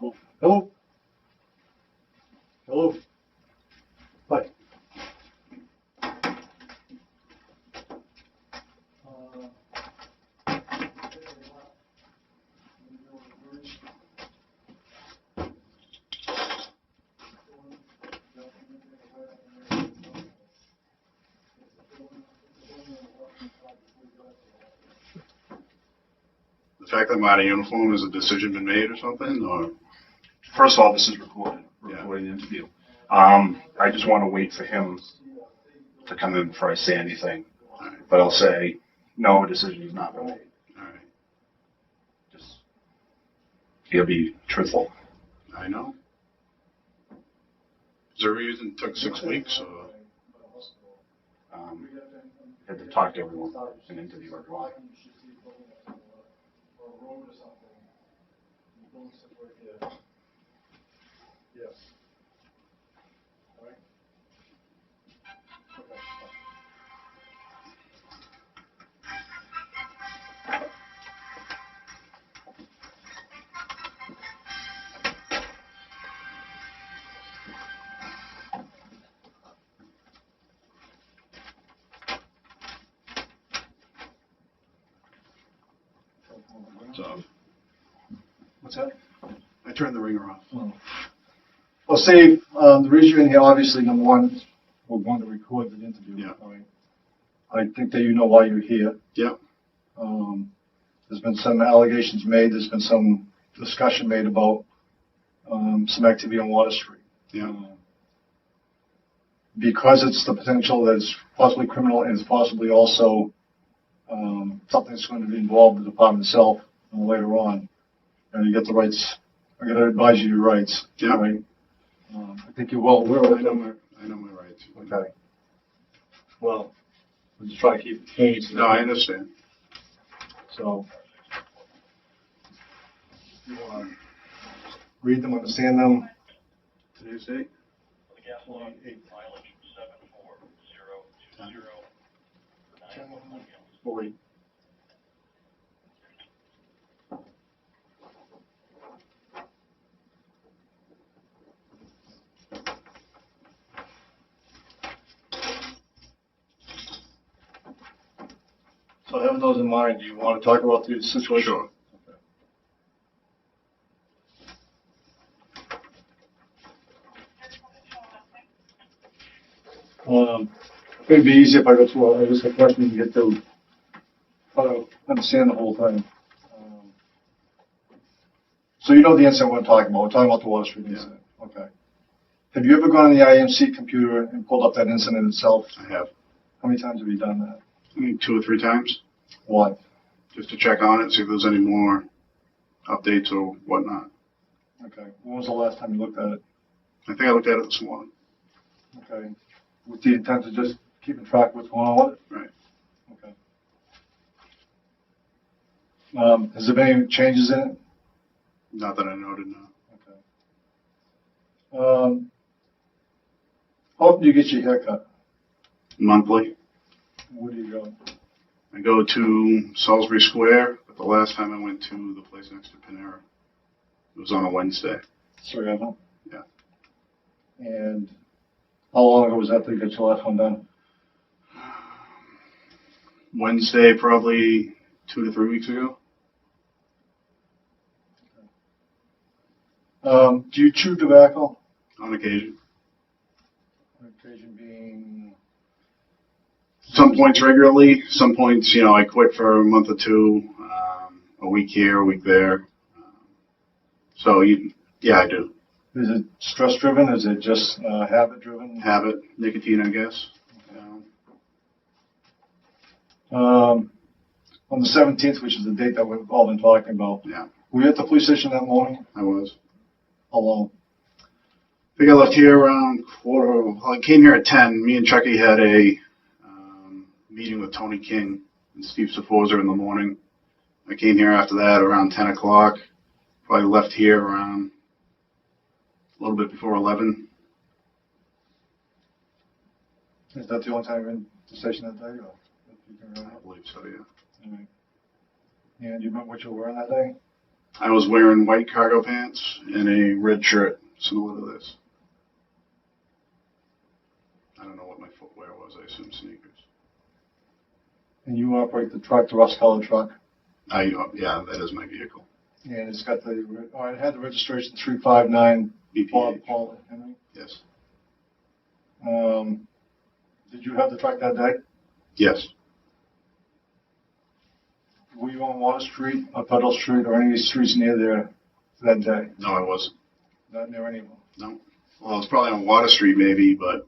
Hello? Hello? Hi. The fact that I'm out of uniform, has a decision been made or something, or? First of all, this is recorded, Yeah. recording the interview. I just want to wait for him to come in before I say anything. All right, But I'll say, no, a decision has not been made. all right, Just, he'll be truthful. I know. Is there a reason it took 6 weeks, or? Had to talk to everyone and interview everyone. Yes. So, What's that? I turned the ringer off. Well, Steve, the reason you're in here, obviously, number one, we're going to record the interview. Yeah. All right. I think that you know why you're here. Yeah. There's been some allegations made, there's been some discussion made about some activity on Water Street. Yeah. Because it's the potential that it's possibly criminal and it's possibly also something that's going to be involved in the department itself later on. And you get the rights, I got to advise you your rights. Yeah. Right? I think you're well aware of I it. know my rights. Okay. Well, we're just trying to keep it caged. No, I understand. So, you want to read them, understand them? Today's date? The gas log mileage 74020. We'll read. So having those in mind, do you want to talk about the situation? Sure. It'd be easy if I go through a list of questions and get to understand the whole thing. So you know the incident we're talking about. We're talking about the Water Street incident. Okay. Have you ever gone on the IMC computer and pulled up that incident itself? I have. How many times have you done that? I think 2 or 3 times, Why? just to check on it, see if there's any more updates or whatnot. Okay. When was the last time you looked at it? I think I looked at it this morning. Okay. With the intent of just keeping track of what's going on with it? Right. Okay. Has there been any changes in it? Not that I noted, no. Okay. How often do you get your hair cut? Monthly. Where do you go? I go to Salisbury Square, but the last time I went to the place next to Panera, it was on a Wednesday. Sorry, I don't. Yeah. And how long ago was that you got your last one done? Wednesday, probably 2 to 3 weeks ago. Do you chew tobacco? On occasion. On occasion being. Some points regularly, some points, I quit for a month or 2, a week here, a week there. So, yeah, I do. Is it stress driven? Is it just habit driven? Habit, nicotine, I guess. On the 17th, which is the date that we've all been talking about, Yeah, were you at the police station that morning? I was. How long? I think I left here around I came here at 10. Me and Chucky had a meeting with Tony King and Steve Chaisson in the morning. I came here after that around 10 o'clock. Probably left here around a little bit before 11. Is that the only time you're in the station that day? Or if you can I remember? believe so, yeah. All right. And do you remember what you were wearing that day? I was wearing white cargo pants and a red shirt similar to this. I don't know what my footwear was. I assume sneakers. And you operate the truck, the rust-colored truck, Yeah, that is my vehicle. and it's got it had the registration 359 BPH. Paul Henry. Yes. Did you have the truck that day? Yes. Were you on Water Street, or Federal Street, or any of these streets near there that day? No, I wasn't. Not near any of them. No. Well, it was probably on Water Street maybe, but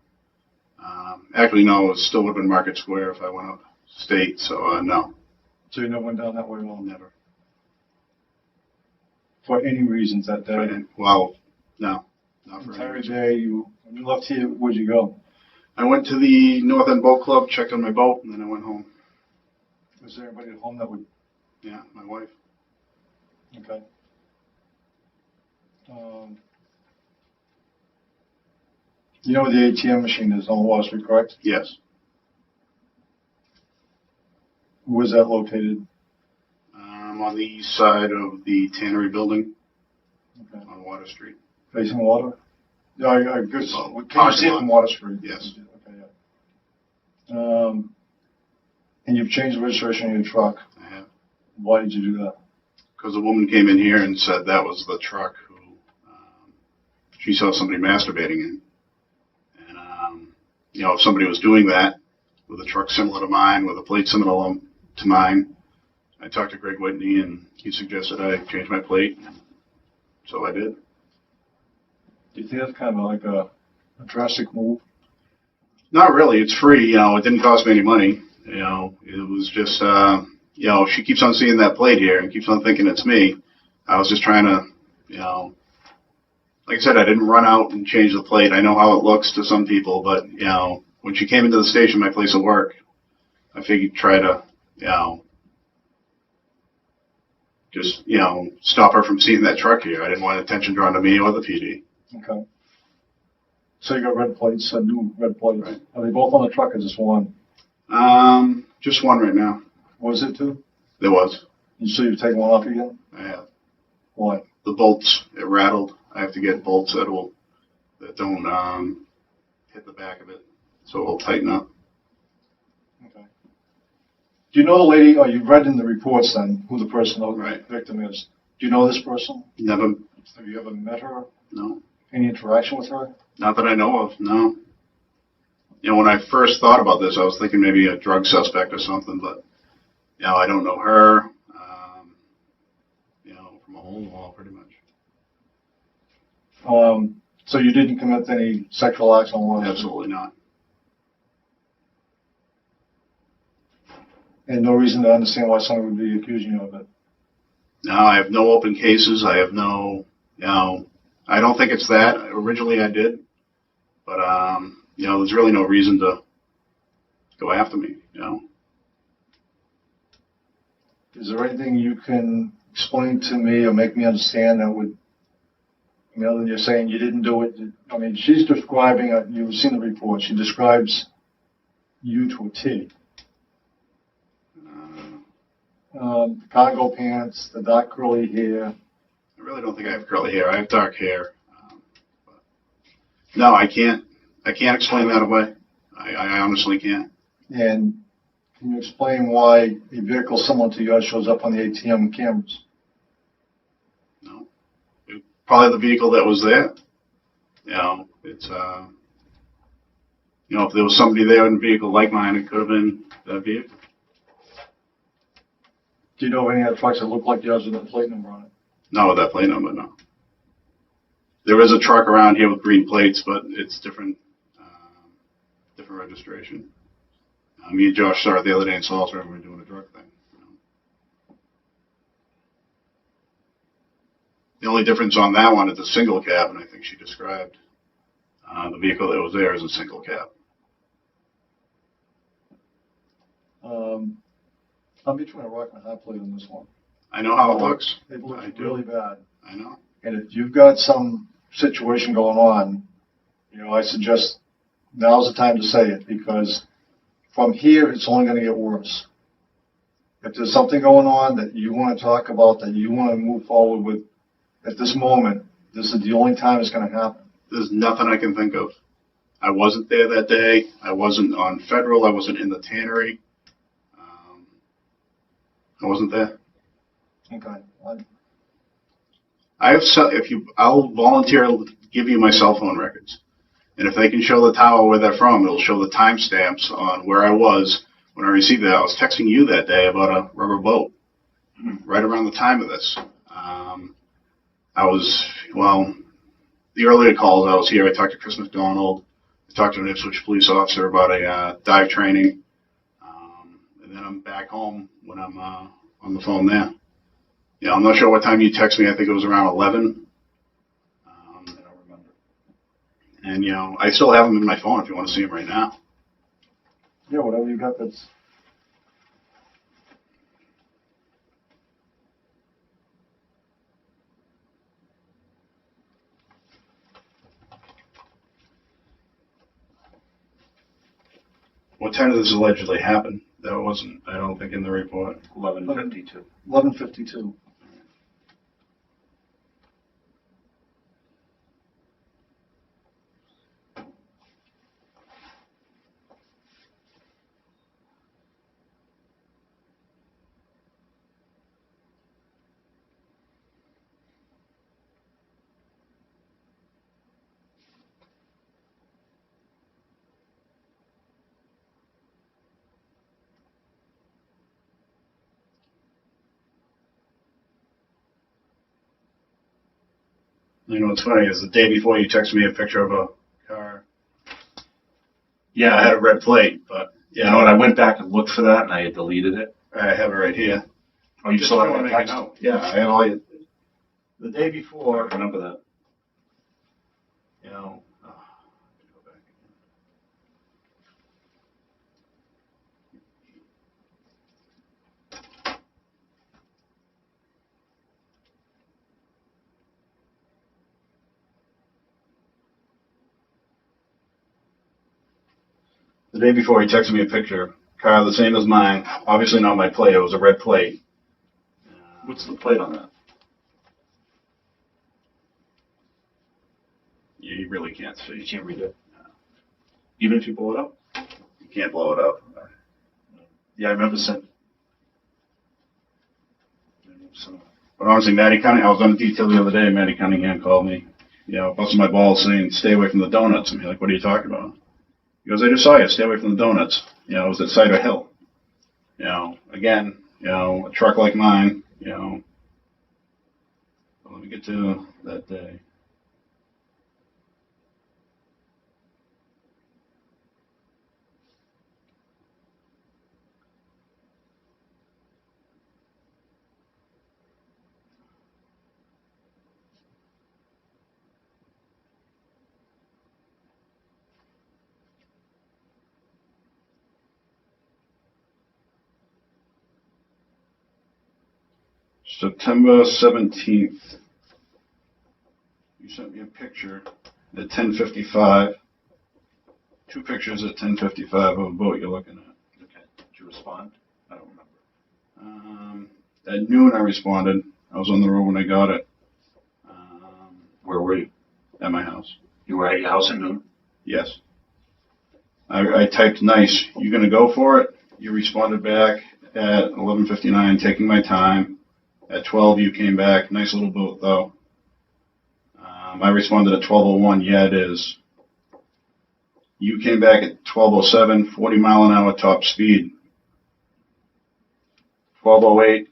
actually no, it still would have been Market Square if I went up state. So no, So you never went down that way at all? never. For any reasons that day? Well, no, not The for entire any reason. day, when you left here, where'd you go? I went to the North End Boat Club, checked on my boat, and then I went home. Was there anybody at home that would? Yeah, my wife. Okay. You know where the ATM machine is on Water Street, correct? Yes. Where's that located? On the east side of the Tannery building Okay. on Water Street. Facing water? Yeah, I guess, Well, can you parking see it lot. from Water Street? Yes. Okay, yeah. And you've changed the registration of your truck. I have. Why did you do that? Because a woman came in here and said that was the truck who she saw somebody masturbating in. And, if somebody was doing that with a truck similar to mine, with a plate similar to mine, I talked to Greg Whitney and he suggested I change my plate. So I did. Do you think that's kind of like a drastic move? Not really. It's free. It didn't cost me any money. It was just, she keeps on seeing that plate here and keeps on thinking it's me. I was just trying to, like I said, I didn't run out and change the plate. I know how it looks to some people, but, when she came into the station, my place of work, I figured try to, just, stop her from seeing that truck here. I didn't want attention drawn to me or the PD. Okay. So you got red plates, new red plates. Right. Are they both on the truck or just one? Just one right now. Was it two? There was. So you've taken one off again? I have. Why? The bolts, it rattled. I have to get bolts that don't hit the back of it, so it'll tighten up. Okay. Do you know the lady, or you've read in the reports then, who the person, Right. the victim is? Do you know this person? Never, Have you ever met her? no, Any interaction with her? not that I know of, no. When I first thought about this, I was thinking maybe a drug suspect or something, but, I don't know her, from a hole wall, pretty much. So you didn't commit any sexual acts on Water Street? Absolutely not. And no reason to understand why someone would be accusing you of it? No, I have no open cases. I have no, I don't think it's that. Originally I did, but, there's really no reason to go after me, Is there anything you can explain to me or make me understand that would, other than you're saying you didn't do it? I mean, she's describing, you've seen the report, she describes you to a T. The cargo pants, the dark curly hair. I really don't think I have curly hair. I have dark hair. But no, I can't explain that away. I honestly can't. And can you explain why a vehicle similar to yours shows up on the ATM cameras? No. Probably the vehicle that was there. It's, if there was somebody there in a vehicle like mine, it could have been that vehicle. Do you know of any other trucks that look like yours with a plate number on it? Not with that plate number, no. There is a truck around here with green plates, but it's different registration. Me and Josh saw it the other day in Salisbury when we were doing a drug thing. The only difference on that one is a single cab, and I think she described the vehicle that was there as a single cab. I'm between a rock and a hard place on this one. I know how it looks. It looks I do. really bad. I know. And if you've got some situation going on, I suggest now's the time to say it, because from here, it's only going to get worse. If there's something going on that you want to talk about, that you want to move forward with, at this moment, this is the only time it's going to happen. There's nothing I can think of. I wasn't there that day. I wasn't on Federal. I wasn't in the tannery. I wasn't there. Okay. I'll voluntarily give you my cell phone records. And if they can show the tower where they're from, it'll show the timestamps on where I was when I received that. I was texting you that day about a rubber boat, right around the time of this. The earlier calls, I was here. I talked to Chris McDonald. I talked to an Ipswich police officer about a dive training. And then I'm back home when I'm on the phone there. Yeah, I'm not sure what time you text me. I think it was around 11. I don't remember. And, I still have them in my phone if you want to see them right now. Yeah, whatever you got that's... What time did this allegedly happen? That wasn't, I don't think, in the report. 11:52. 11:52. What's funny is the day before you texted me a picture of a car. Yeah, I had a red plate, but you know what? I went back and looked for that, and I had deleted it. I have it right here. Oh, you still have want that to make a text? note. Yeah, I have all your, the day I before, remember that. go back. The day before, he texted me a picture, car the same as mine, obviously not my plate, it was a red plate. What's the plate on that? You really can't see. You can't read it. Even if you blow it up? You can't blow it up. Yeah, I remember saying. But honestly, I was on detail the other day, Maddie Cunningham called me, busting my balls saying, stay away from the donuts. I'm like, what are you talking about? He goes, I just saw you, stay away from the donuts. It was at Cider Hill. Again, a truck like mine, let me get to that day. September 17th. You sent me a picture at 10:55. Two pictures at 10:55 of a boat you're looking at. Okay. Did you respond? I don't remember. At noon I responded. I was on the road when I got it. Where were you? At my house. You were at your house at noon? Yes. I typed nice. You gonna go for it? You responded back at 11:59, taking my time. At 12 you came back. Nice little boat though. I responded at 12:01. Yeah, it is. You came back at 12:07, 40 mile an hour top speed. 12:08.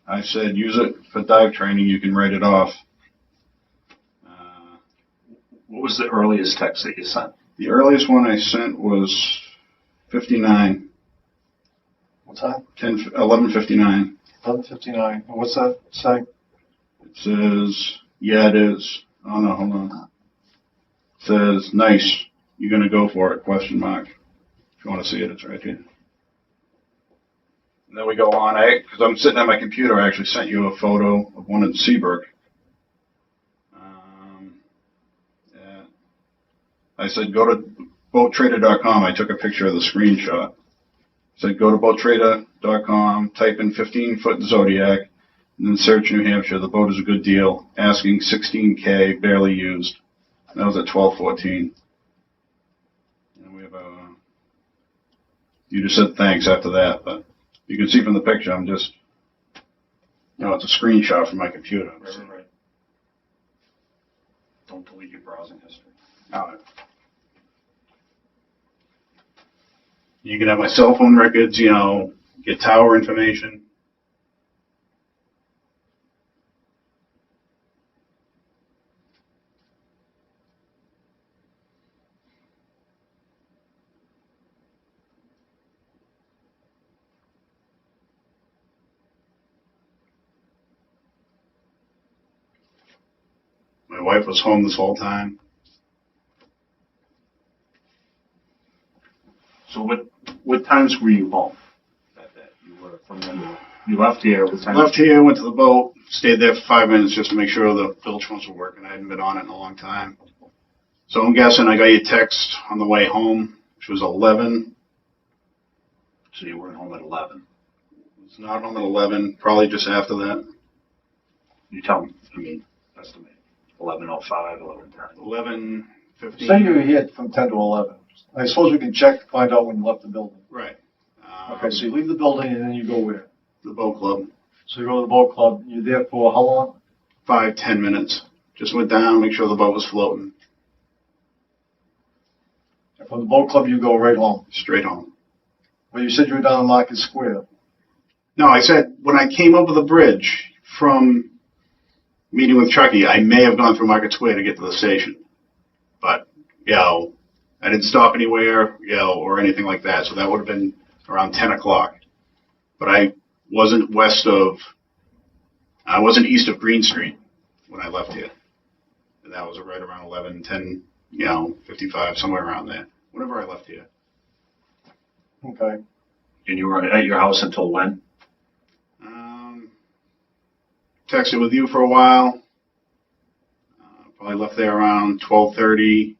I said use it for dive training. You can write it off. What was the earliest text that you sent? The earliest one I sent was 59. What's that? 11:59. 11:59. And what's that say? It says, yeah, it is. Oh no, hold on. It says, nice. You gonna go for it? Question mark. If you want to see it, it's right here. And then we go on. Because I'm sitting at my computer, I actually sent you a photo of one in Seabrook. Yeah. I said, go to boattrader.com. I took a picture of the screenshot. Said go to boattrader.com, type in 15-foot Zodiac, and then search New Hampshire. The boat is a good deal. Asking $16K, barely used. That was at 12:14. And we have you just said thanks after that, but you can see from the picture, I'm just, it's a screenshot from my computer. Right. Don't delete your browsing history. All right. You can have my cell phone records, get tower information. My wife was home this whole time. So what times were you home that day? You were from when you left here. What time? Left here, went to the boat, stayed there for 5 minutes just to make sure the bilge pumps were working. I hadn't been on it in a long time. So I'm guessing I got your text on the way home, which was 11. So you weren't home at 11. It's not home at 11, probably just after that. You tell me. Estimate. 11:05, 11:10. 11:15. Say you were here from 10 to 11. I suppose we can check to find out when you left the building. Right. Okay, so you leave the building and then you go where? The boat club. So you go to the boat club. You're there for how long? 5-10 minutes. Just went down, make sure the boat was floating. And from the boat club, you go right home. Straight home. Well, you said you were down in Market Square. No, I said when I came over the bridge from meeting with Chucky, I may have gone through Market Square to get to the station. But, I didn't stop anywhere, or anything like that. So that would have been around 10 o'clock. But I wasn't east of Green Street when I left here. And that was right around 11:10, 55, somewhere around there. Whenever I left here. Okay. And you were at your house until when? Texted with you for a while. Probably left there around 12:30.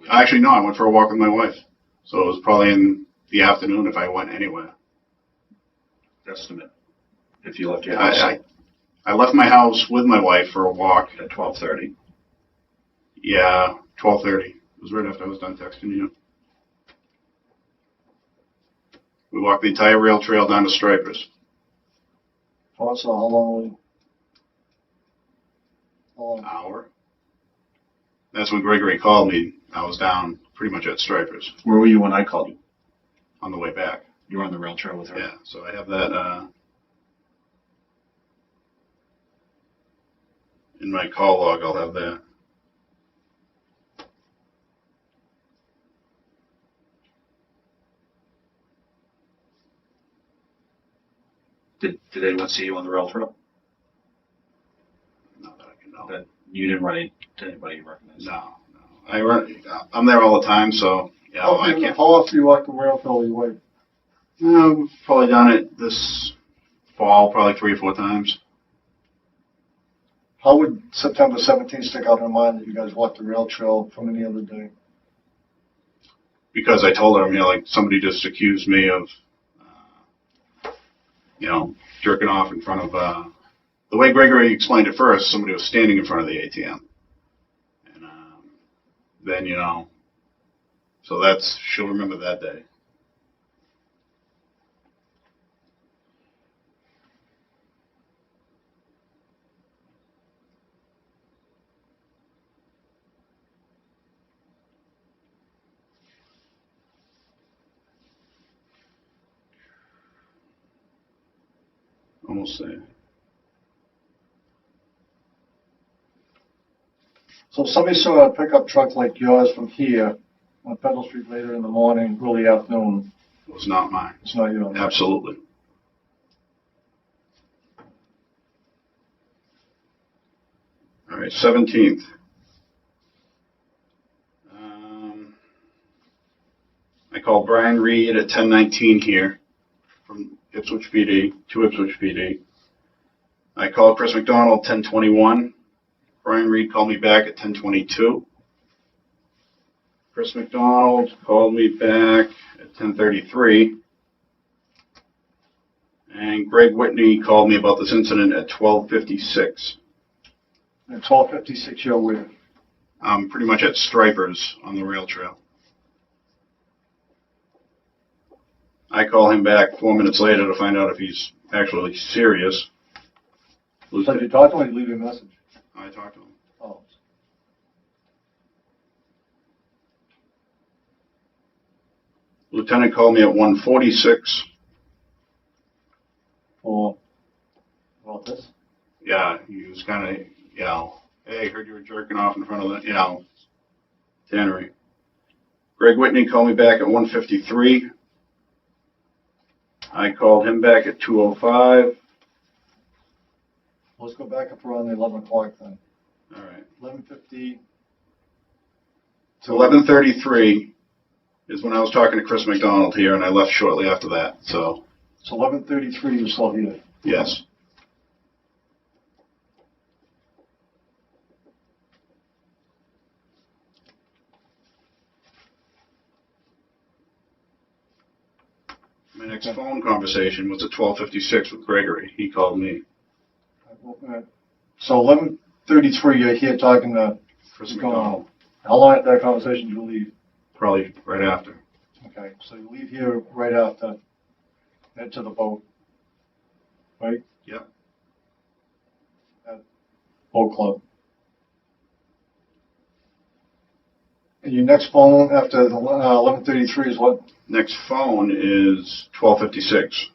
Actually, no, I went for a walk with my wife. So it was probably in the afternoon if I went anywhere. Estimate. If you left your house I left my house with my wife for a walk. at 12:30. Yeah, 12:30. It was right after I was done texting you. We walked the entire rail trail down to Stripers. Also, how long? Hour. That's when Gregory called me. I was down pretty much at Stripers Where were you when I called you? on the way back. You were on the rail trail with her? Yeah, so I have that in my call log. I'll have that. Did anyone see you on the rail trail? Not that I can know. That you didn't run into anybody you recognized? No. I'm there all the time, so I can't. How often do you walk the rail trail with your wife? We've probably done it this fall, probably 3 or 4 times. How would September 17th stick out in your mind that you guys walked the rail trail from any other day? Because I told her, like somebody just accused me of, jerking off in front of, the way Gregory explained it first, somebody was standing in front of the ATM. And then, so she'll remember that day. Almost there. So if somebody saw a pickup truck like yours from here on Federal Street later in the morning, early afternoon, It was not mine. it's not you. Absolutely. All right, 17th. I called Brian Reed at 10:19 here from Ipswich PD, to Ipswich PD. I called Chris McDonald 10:21. Brian Reed called me back at 10:22. Chris McDonald called me back at 10:33. And Greg Whitney called me about this incident at 12:56. At 12:56, you're where? I'm pretty much at Stripers on the rail trail. I call him back 4 minutes later to find out if he's actually serious. So you talked to him, you leave a message? I talked to him. Oh. Lieutenant called me at 1:46. For, about this? Yeah, he was kind of, hey, heard you were jerking off in front of the, tannery. Greg Whitney called me back at 1:53. I called him back at 2:05. Let's go back up around the 11 o'clock then. All right. 11:50. So 11:33 is when I was talking to Chris McDonald here, and I left shortly after that. So, So 11:33, you're still here. yes. My next phone conversation was at 12:56 with Gregory. He called me. So 11:33, you're here talking to Chris what's going on. McDonald. How long after that conversation did you leave? Probably right after. Okay, so you leave here right after, head to the boat, right? Yep. At Boat Club. And your next phone after the 11:33 is what? Next phone is 12:56.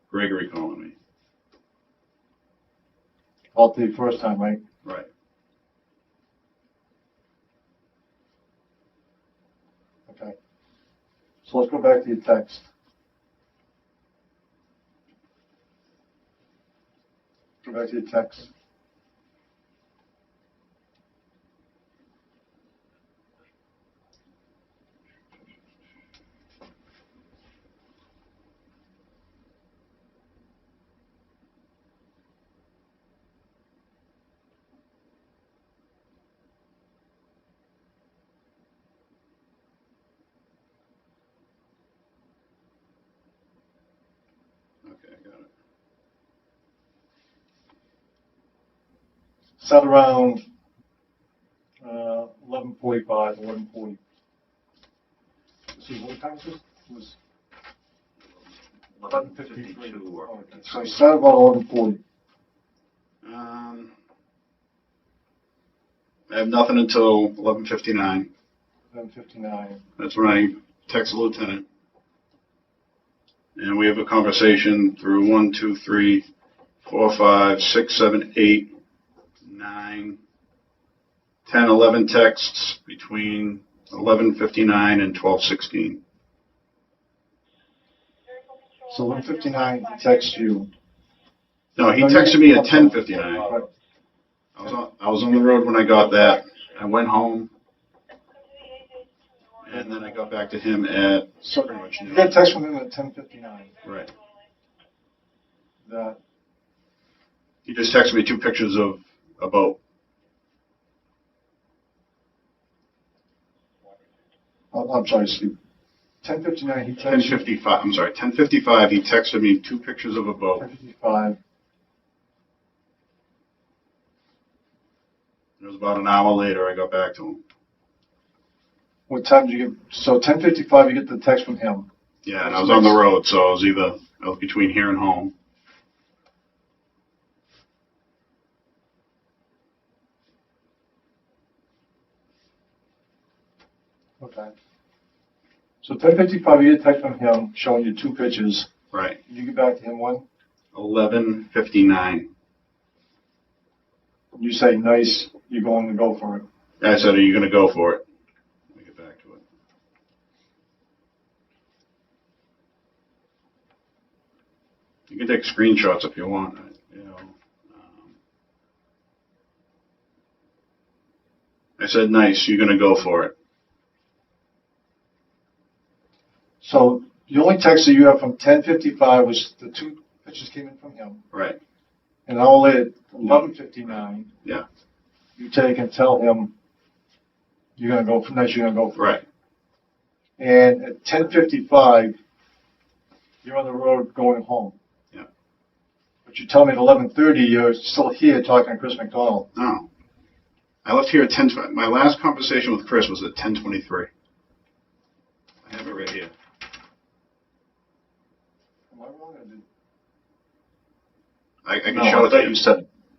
Gregory calling me. About the first time, right? Right. Okay. So let's go back to your text. Go back to your text. Okay, I got it. Set around 11:45, 11:40. This is what time is it? It was 11:53. Oh, okay. So set about 11:40. I have nothing until 11:59. 11:59. That's when I text the lieutenant. And we have a conversation through 1, 2, 3, 4, 5, 6, 7, 8, 9, 10, 11 texts between 11:59 and 12:16. So 11:59, he texts you. No, he No, texted me at you- 10:59. Right. I was on the road when I got that. I went home, and then I got back to him at So pretty much you noon. got a text from him at 10:59. Right. That He just texted me 2 pictures of a boat. I'm sorry, Steve. 10:59, he texts you. 10:55. I'm sorry. 10:55. He texted me 2 pictures of a boat. 10:55. It was about an hour later I got back to him. What time did you get? So 10:55, you get the text from him. Yeah, and I was on the road, so I was between here and home. Okay. So 10:55, you get a text from him showing you 2 pictures. Right. You get back to him when? 11:59. You say, nice, you're going to go for it. I said, "Are you going to go for it?" Let me get back to it. You can take screenshots if you want. I said, "Nice, you're going to go for it." So the only text that you have from 10:55 was the 2 pictures came in from him. Right. And an hour later, 11:59. Yeah. You take and tell him you're going to go for nice, you're going to go for it. Right. And at 10:55, you're on the road going home. Yeah. But you tell me at 11:30, you're still here talking to Chris McDonald. No. I left here at 10. My last conversation with Chris was at 10:23. I have it right here. Am I wrong? I can No, show it to you.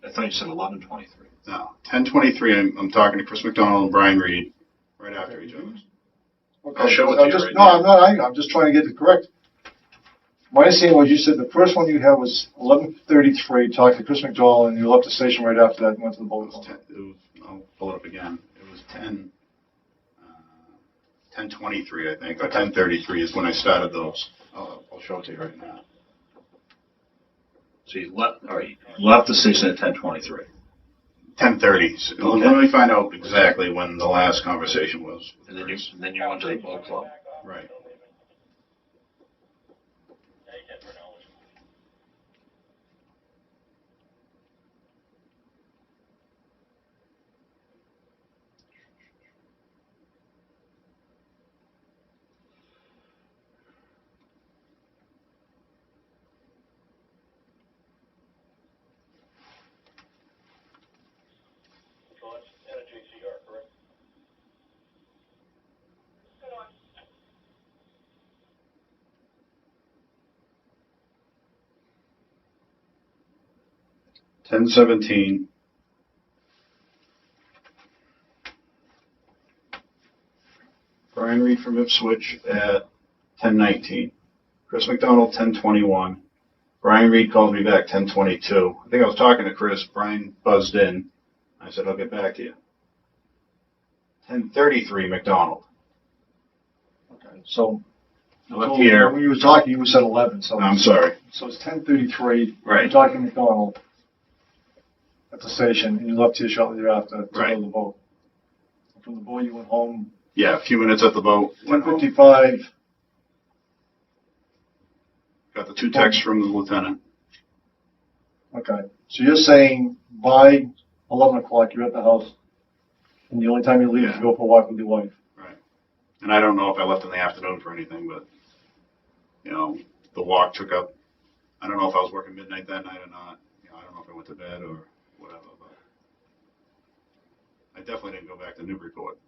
I thought you said 11:23. No, 10:23. I'm talking to Chris McDonald and Brian Reed right after each other. Okay. I'll show it to I'm you just, right no, now. I'm not. I'm just trying to get it correct. My understanding was you said the first one you had was 11:33, talked to Chris McDonald, and you left the station right after that and went to the It boat. was 10, I'll pull it up again. It was 10:23, I think, or 10:33 is when I started those. I'll show it to you right now. So you left, all right, you left the station at 10:23. 10:30. So Okay. Let me find out exactly when the last conversation was. And then you went to the boat club. Right. Take it for knowledge. 10:17. Brian Reed from Ipswich at 10:19. Chris McDonald 10:21. Brian Reed called me back 10:22. I think I was talking to Chris. Brian buzzed in. I said, I'll get back to you. 10:33 McDonald. Okay. So I left here. when you were talking, you said 11. So I'm sorry. So it's 10:33. Right. You're talking to McDonald at the station, and you left here shortly thereafter to go Right. to the boat. From the boat, you went home. Yeah, a few minutes at the boat. Went home. 10:55. Got the 2 texts from the lieutenant. Okay. So you're saying by 11 o'clock, you're at the house, and the only time you leave is to go for a walk with your wife. Right. And I don't know if I left in the afternoon for anything, but, you know, the walk took up, I don't know if I was working midnight that night or not. You know, I don't know if I went to bed or whatever, but I definitely didn't go back to Newburyport,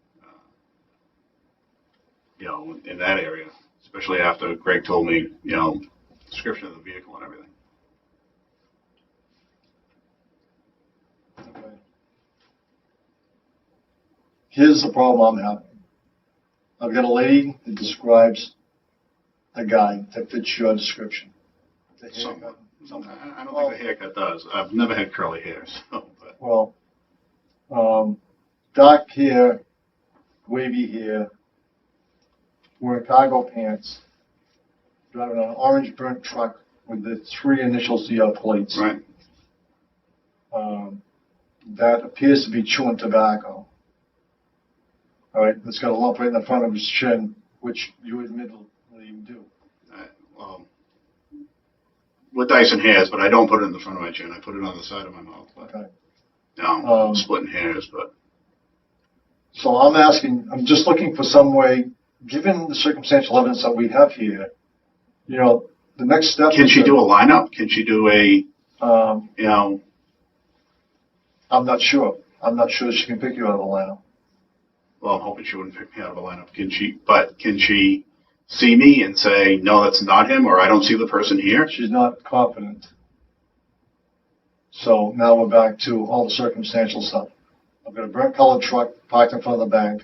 you know, in that area, especially after Greg told me, you know, description of the vehicle and everything. Okay. Here's the problem I'm having. I've got a lady that describes a guy that fits your description. The haircut, something. I don't think the haircut does. I've never had curly hair, so, but. Well, dark hair, wavy hair, wearing cargo pants, driving an orange burnt truck with the 3 initials to your plates. Right. That appears to be chewing tobacco. All right, it's got a lump right in the front of his chin, which you admittedly do. Well, with Dyson hairs, but I don't put it in the front of my chin. I put it on the side of my mouth. But, Okay. no, splitting hairs, but. So I'm just looking for some way, given the circumstantial evidence that we have here, you know, the next step. Can she do a lineup? Can she do a, you know? I'm not sure. I'm not sure she can pick you out of the lineup. Well, I'm hoping she wouldn't pick me out of a lineup. Can she see me and say, no, that's not him, or I don't see the person here? She's not confident. So now we're back to all the circumstantial stuff. I've got a burnt colored truck parked in front of the bank.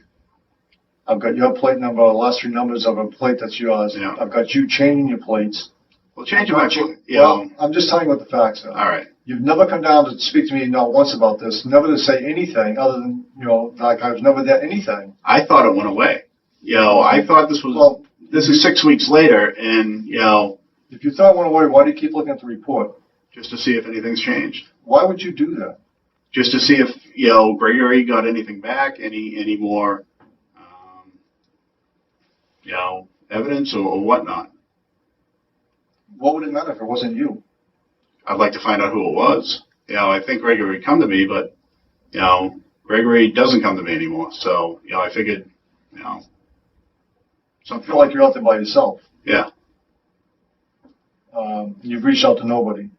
I've got your plate number, the last 3 numbers of a plate that's yours. Yeah. I've got you changing your plates. Well, changing my, you Well, know, I'm just telling you what the facts are. all right. You've never come down to speak to me not once about this, never to say anything other than, you know, like I was never there, anything. I thought it went away. You know, I thought this was, Well, this is 6 weeks later, and, you know, if you thought it went away, why do you keep looking at the report? just to see if anything's changed. Why would you do that? Just to see if, you know, Gregory got anything back, any more, you know, evidence or whatnot. What would it matter if it wasn't you? I'd like to find out who it was. You know, I think Gregory would come to me, but, you know, Gregory doesn't come to me anymore. So, you know, I figured, you know, So I feel like you're out there by yourself. Yeah. You've reached out to nobody.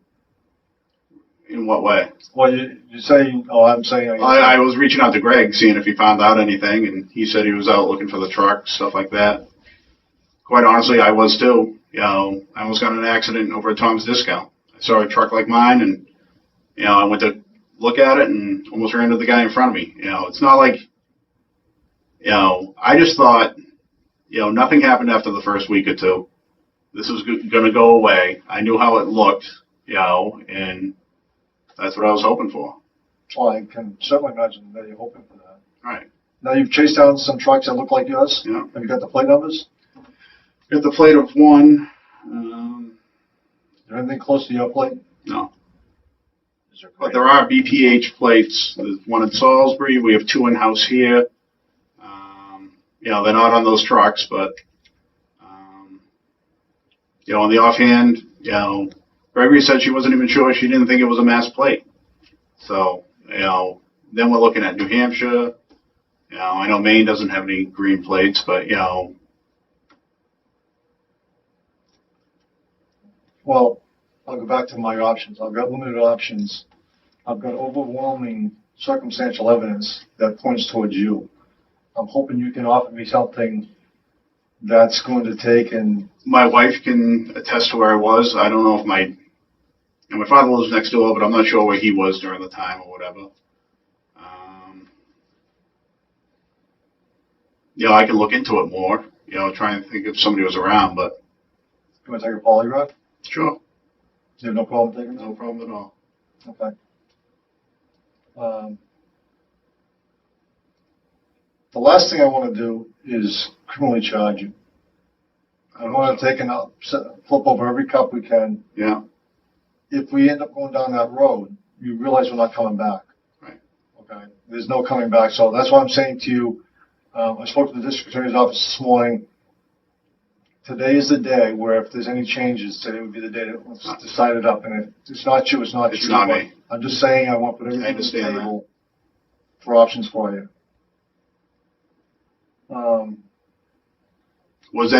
In what way? Well, you say, oh, I'm saying, I guess. I was reaching out to Greg, seeing if he found out anything, and he said he was out looking for the truck, stuff like that. Quite honestly, I was too. You know, I almost got in an accident over at Tom's Discount. I saw a truck like mine, and, you know, I went to look at it and almost ran into the guy in front of me. You know, it's not like, you know, I just thought, you know, nothing happened after the first week or two. This was going to go away. I knew how it looked, you know, and that's what I was hoping for. Well, I can certainly imagine that you're hoping for that. Right. Now, you've chased down some trucks that look like yours? Yeah. Have you got the plate numbers? Got the plate of one. Is there anything close to your plate? No. But there are BPH plates. There's one in Salisbury. We have two in-house here. You know, they're not on those trucks, but, you know, on the offhand, you know, Gregory said she wasn't even sure. She didn't think it was a mass plate. So, you know, then we're looking at New Hampshire. You know, I know Maine doesn't have any green plates, but, you know. Well, I'll go back to my options. I've got limited options. I've got overwhelming circumstantial evidence that points towards you. I'm hoping you can offer me something that's going to take and... My wife can attest to where I was. I don't know if my father lives next door, but I'm not sure where he was during the time or whatever. You know, I can look into it more, you know, try and think if somebody was around, but... You want to take a polygraph? Sure. You have no problem taking that? No problem at all. Okay. The last thing I want to do is criminally charge you. I want to take and flip over every cup we can. Yeah. If we end up going down that road, you realize we're not coming back. Right. Okay. There's no coming back. So that's what I'm saying to you. I spoke to the district attorney's office this morning. Today is the day where if there's any changes, today would be the day that let's decide it up. And if it's not you, it's not you. It's not me. I'm just saying I want to put everything on the table for options for you. Was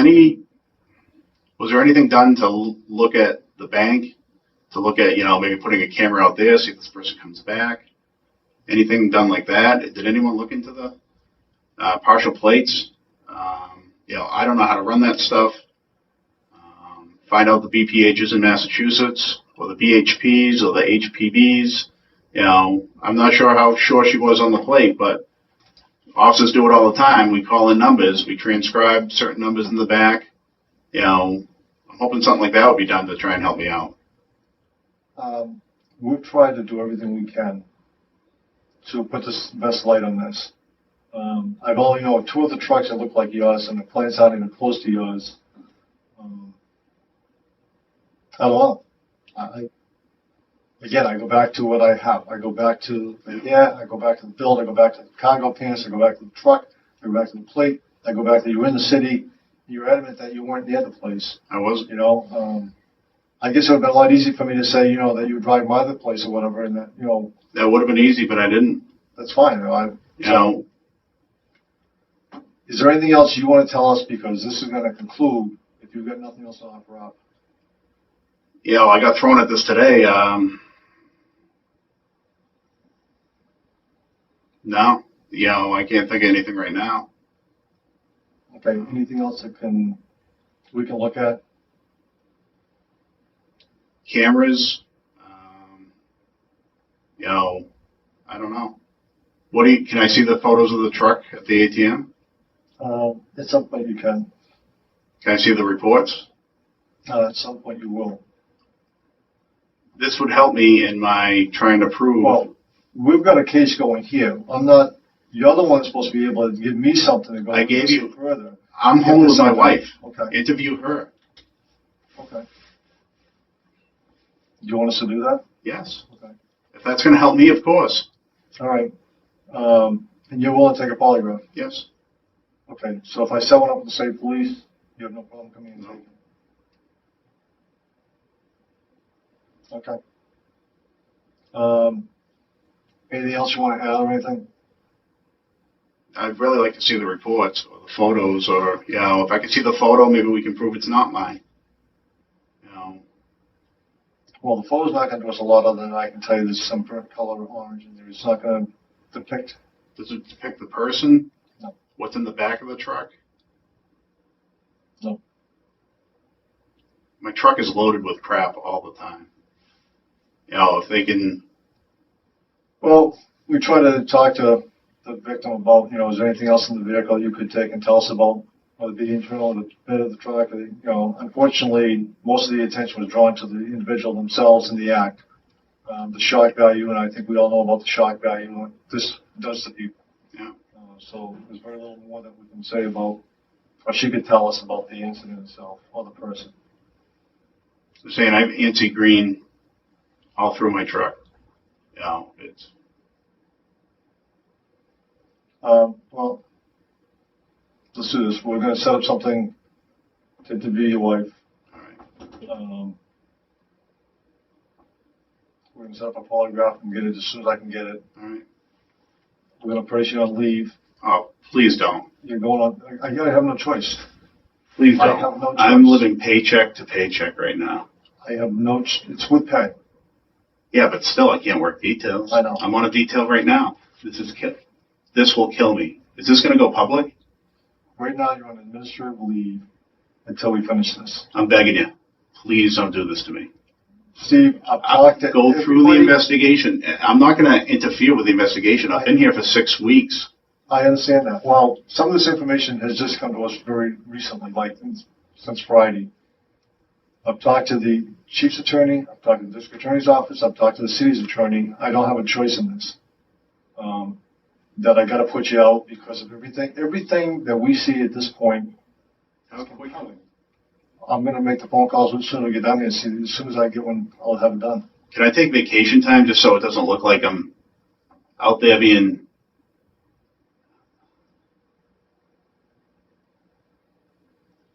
there anything done to look at the bank, to look at, you know, maybe putting a camera out there, see if this person comes back? Anything done like that? Did anyone look into the partial plates? You know, I don't know how to run that stuff. Find out the BPHs in Massachusetts, or the BHPs, or the HPBs. You know, I'm not sure how sure she was on the plate, but officers do it all the time. We call in numbers. We transcribe certain numbers in the back. You know, I'm hoping something like that would be done to try and help me out. We've tried to do everything we can to put the best light on this. I've only known two of the trucks that look like yours, and the plates aren't even close to yours. I don't know. Again, I go back to what I have. I go back to I go back to the build, I go back to the cargo pants, I go back to the truck, I go back to the plate, I go back to you were in the city, you're adamant that you weren't near the place. I was. You know, I guess it would have been a lot easier for me to say, you know, that you would drive by the place or whatever, and that, you know. That would have been easy, but I didn't. That's fine. You know. Is there anything else you want to tell us? Because this is going to conclude if you've got nothing else to offer up. You know, I got thrown at this today. No, you know, I can't think of anything right now. Okay, anything else that we can look at? Cameras, you know, I don't know. Can I see the photos of the truck at the ATM? At some point you can. Can I see the reports? At some point you will. This would help me in my trying to prove. Well, we've got a case going here. You're the one supposed to be able to give me something to go I gave you further. I'm home with my wife. Okay. Interview her. Okay. Do you want us to do that? Yes. Okay. If that's going to help me, of course. All right. And you're willing to take a polygraph? Yes. Okay. So if I set one up with the state police, you have no problem coming and taking it? Okay. Anything else you want to add or anything? I'd really like to see the reports or the photos, or, you know, if I can see the photo, maybe we can prove it's not mine. You know, Well, the photo's not going to do us a lot other than I can tell you there's some burnt color orange in there. It's not going to depict. does it depict the person? No. What's in the back of the truck? No. My truck is loaded with crap all the time. You know, if they can, Well, we try to talk to the victim about, is there anything else in the vehicle you could take and tell us about, whether it be internal, the bed of the truck, or, unfortunately, most of the attention was drawn to the individual themselves in the act. The shock value, and I think we all know about the shock value and what this does to people. yeah. So there's very little more that we can say about, or she could tell us about the incident itself or the person. They're saying I have antique green all through my truck. You know, it's, Well, let's do this. We're going to set up something to be your wife. all right. We're going to set up a polygraph and get it as soon as I can get it. All right. We're going to place you on leave. Oh, please don't. You're going on. I gotta have no choice. Please I don't. have no choice. I'm living paycheck to paycheck right now. I have no. It's with pay. Yeah, but still, I can't work details. I know. I'm on a detail right now. This will kill me. Is this going to go public? Right now, you're on administrative leave until we finish this. I'm begging you. Please don't do this to me. Steve, I've talked to Go through the everybody. investigation. I'm not going to interfere with the investigation. I've been here for 6 weeks. I understand that. Well, some of this information has just come to us very recently, like since Friday. I've talked to the chief's attorney. I've talked to the district attorney's office. I've talked to the city's attorney. I don't have a choice in this. That I got to put you out because of everything that we see at this point. How quickly? I'm going to make the phone calls as soon as we get done here. See, as soon as I get one, I'll have it done. Can I take vacation time just so it doesn't look like I'm out there being...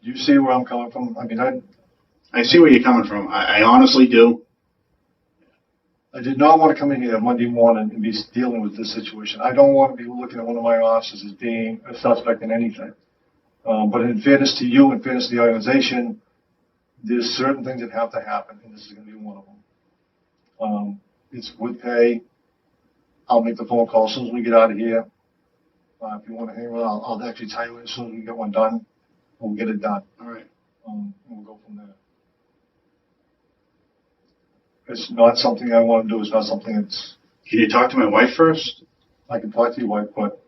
You see where I'm coming from? I mean, I see where you're coming from. I honestly do. I did not want to come in here Monday morning and be dealing with this situation. I don't want to be looking at one of my officers as being a suspect in anything. But in fairness to you and fairness to the organization, there's certain things that have to happen, and this is going to be one of them. It's with pay. I'll make the phone call as soon as we get out of here. If you want to hang around, I'll actually tell you as soon as we get one done. We'll get it done. All right. And we'll go from there. It's not something I want to do. It's not something that's... Can you talk to my wife first? I can talk to your wife, but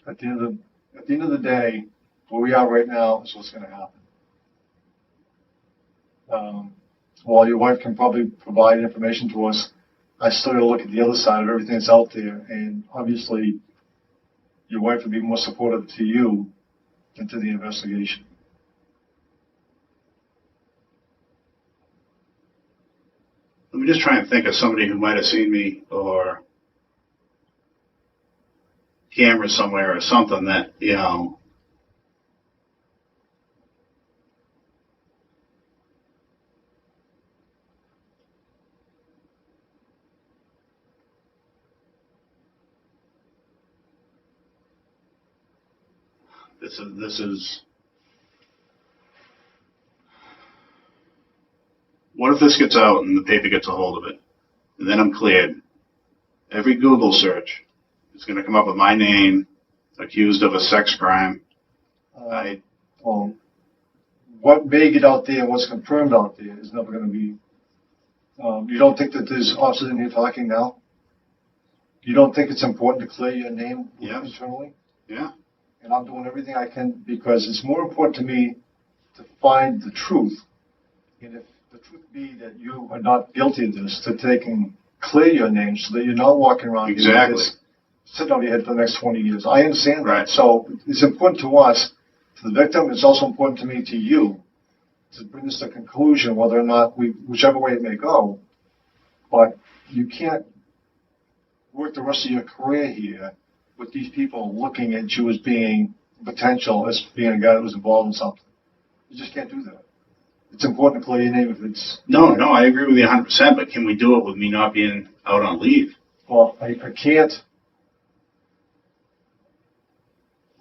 at the end of the day, where we are right now is what's going to happen. While your wife can probably provide information to us, I still got to look at the other side of everything that's out there, and obviously, your wife would be more supportive to you than to the investigation. Let me just try and think of somebody who might have seen me, or camera somewhere or something that, you know. This is. What if this gets out and the paper gets a hold of it, and then I'm cleared? Every Google search is going to come up with my name, accused of a sex crime. Well, what may get out there and what's confirmed out there is never going to be. You don't think that there's officers in here talking now? You don't think it's important to clear your name internally? Yeah. And I'm doing everything I can because it's more important to me to find the truth. And if the truth be that you are not guilty of this, to take and clear your name so that you're not walking around Exactly. with this sitting on your head for the next 20 years. I understand Right. that. So it's important to us, to the victim. It's also important to me, to you, to bring this to conclusion, whether or not whichever way it may go. But you can't work the rest of your career here with these people looking at you as being potential, as being a guy that was involved in something. You just can't do that. It's important to clear your name if it's... No, I agree with you 100%, but can we do it with me not being out on leave? Well, I can't...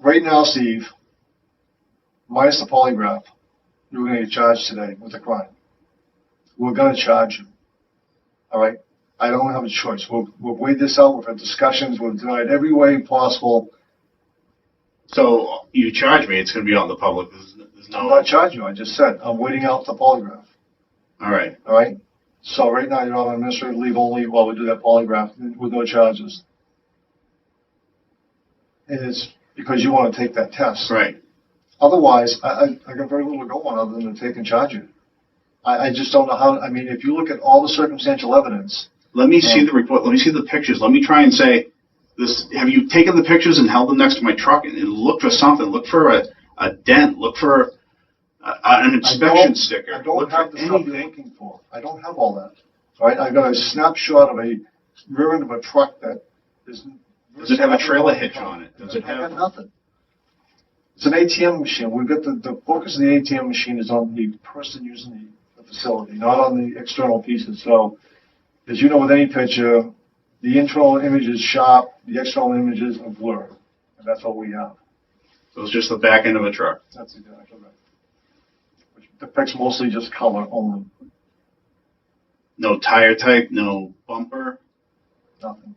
right now, Steve, minus the polygraph, you're gonna get charged today with a crime. We're gonna charge you. All right? I don't have a choice. We've weighed this out, we've had discussions, we've denied every way possible. So you charge me, it's gonna be out in the public. There's I'm no, not charging you, I just said, I'm waiting out the polygraph. all right. All right? So right now, you're on administrative leave only while we do that polygraph with no charges. And it's because you want to take that test. Right. Otherwise, I got very little to go on other than to take and charge you. I just don't know how, I mean, if you look at all the circumstantial evidence. Let me see the report. Let me see the pictures. Let me try and say, this. Have you taken the pictures and held them next to my truck and look for something? Look for a dent. Look for an inspection sticker. I don't Look have for the stuff you're anything. looking for. I don't have all that. All right? I got a snapshot of a rear end of a truck that is. Does it have a trailer hitch on it? Does it I got have? nothing. It's an ATM machine. We've got the focus of the ATM machine is on the person using the facility, not on the external pieces. So, as you know, with any picture, the internal image is sharp, the external images are blurred, and that's all we have. So it's just the back end of a truck. That's exactly right. Which depicts mostly just color only, No tire type. No bumper. nothing.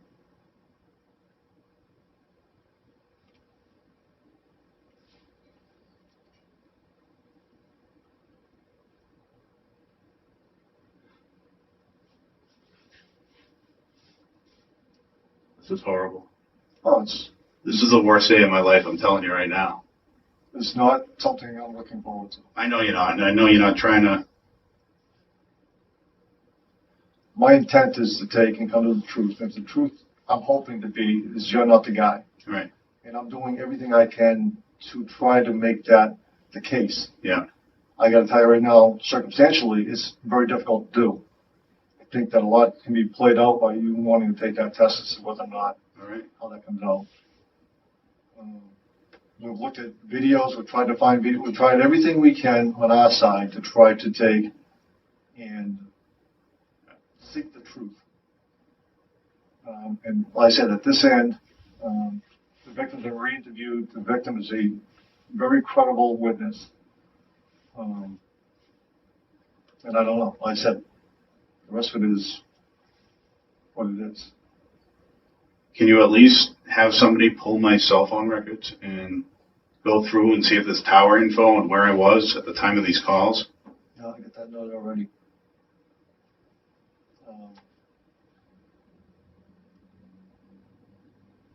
This is horrible. Oh, This is the worst day of my life. I'm telling you right now. it's not something I'm looking forward to. I know you're not. And I know you're not trying to. My intent is to take and come to the truth. If the truth I'm hoping to be is you're not the guy. Right. And I'm doing everything I can to try to make that the case. Yeah. I got to tell you right now, circumstantially, it's very difficult to do. I think that a lot can be played out by you wanting to take that test and see whether or not All right. how that comes out. We've looked at videos. We've tried to find video. We've tried everything we can on our side to try to take and seek the truth. And like I said, at this end, the victim's been re-interviewed. The victim is a very credible witness. And I don't know. Like I said, the rest of it is what it is. Can you at least have somebody pull my cell phone records and go through and see if there's tower info and where I was at the time of these calls? Yeah, I get that note already.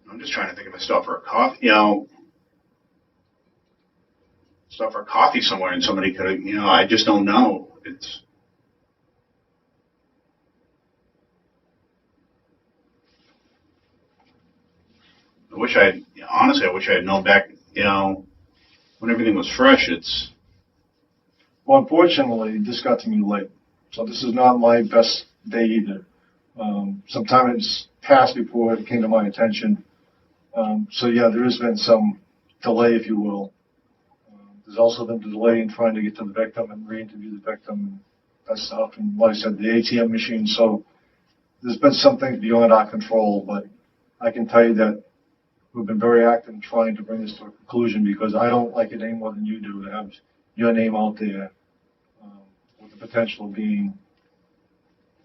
I'm just trying to think if I stopped for a coffee, you know, stop for a coffee somewhere and somebody could have, you know, I just don't know. It's. Honestly, I wish I had known back, you know, when everything was fresh. It's. Well, unfortunately, this got to me late. So this is not my best day either. Some time has passed before it came to my attention. So yeah, there has been some delay, if you will. There's also been delay in trying to get to the victim and re-interview the victim and that stuff. And like I said, the ATM machine. So there's been some things beyond our control, but I can tell you that we've been very active in trying to bring this to a conclusion because I don't like it any more than you do to have your name out there with the potential of being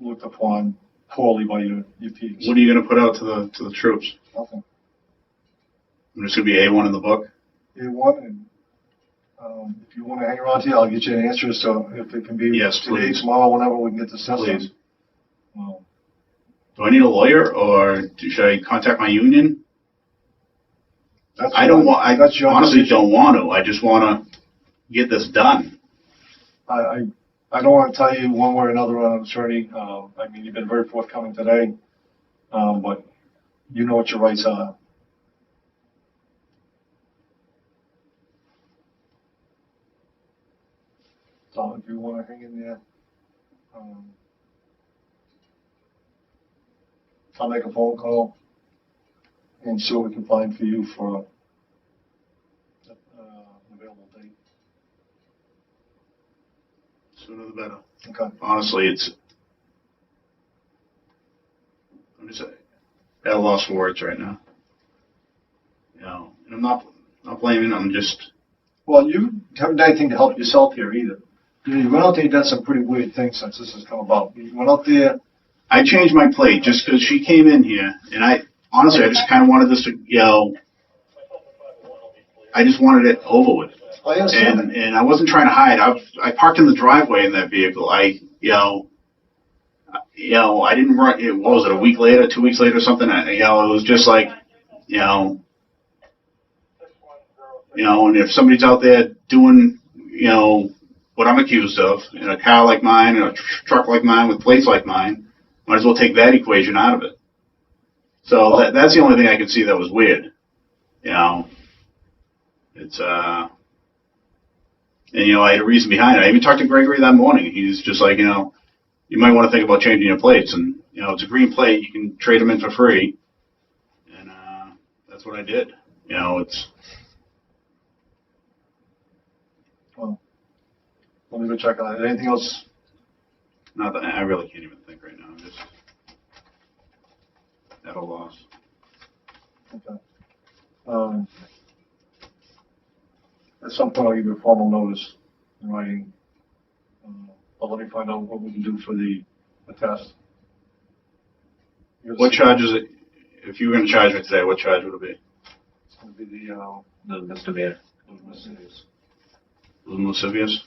looked upon poorly by your peers. What are you going to put out to the troops? Nothing. I'm just going to be A1 in the book. A1, and if you want to hang around here, I'll get you an answer. So if it can be Yes, today, please. tomorrow, whenever we can get this tested. Please. Do I need a lawyer or should I contact my union? I don't want. I That's your honestly decision. don't want to. I just want to get this done. I don't want to tell you one way or another on an attorney. I mean, you've been very forthcoming today, but you know what your rights are. So if you want to hang in there, I'll make a phone call and see what we can find for you for an available date. Sooner the better. Okay. Honestly, I'm just at a loss for words right now. You know, and I'm not not blaming, I'm just, Well, you haven't done anything to help yourself here either. You went out there and done some pretty weird things since this has come about. You went out there, I changed my plate just because she came in here, and honestly, I just kind of wanted this to, I just wanted it over with. I understand that. And I wasn't trying to hide. I parked in the driveway in that vehicle. I didn't run, what was it, a week later, 2 weeks later, something, it was just like, and if somebody's out there doing, what I'm accused of, in a car like mine, in a truck like mine, with plates like mine, might as well take that equation out of it. So that's the only thing I could see that was weird. It's, and, I had a reason behind it. I even talked to Gregory that morning. He's just like, you might want to think about changing your plates. And, it's a green plate. You can trade them in for free. And that's what I did. It's... Well, let me go check on it. Anything else? Not that, I really can't even think right now. I'm just at a loss. Okay. At some point, I'll give you a formal notice in writing. But let me find out what we can do for the test. What charge is it? If you were going to charge me today, what charge would it be? It's going to be the Misdemeanor. misdemeanors. Lewd lascivious?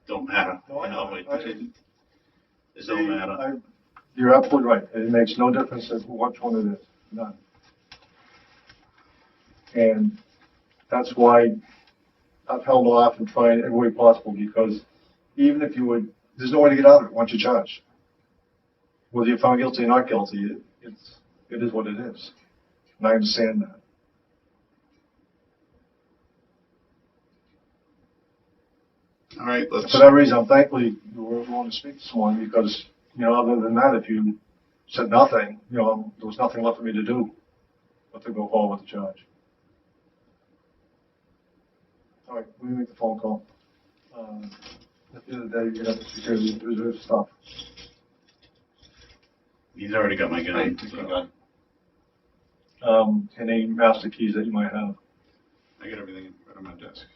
Don't matter. No, I know. It don't matter. You're absolutely right. It makes no difference which one it is. None. And that's why I've held off and tried every way possible, because even if you would, there's no way to get out of it once you're charged. Whether you're found guilty or not guilty, it is what it is. And I understand that. All right, let's... For that reason, I'm thankful you were willing to speak this morning, because, other than that, if you said nothing, there was nothing left for me to do but to go forward with the charge. All right, we make the phone call. At the end of the day, you're going to have to secure the reserve stuff. He's already got my gun. Any master keys that you might have. I got everything right on my desk.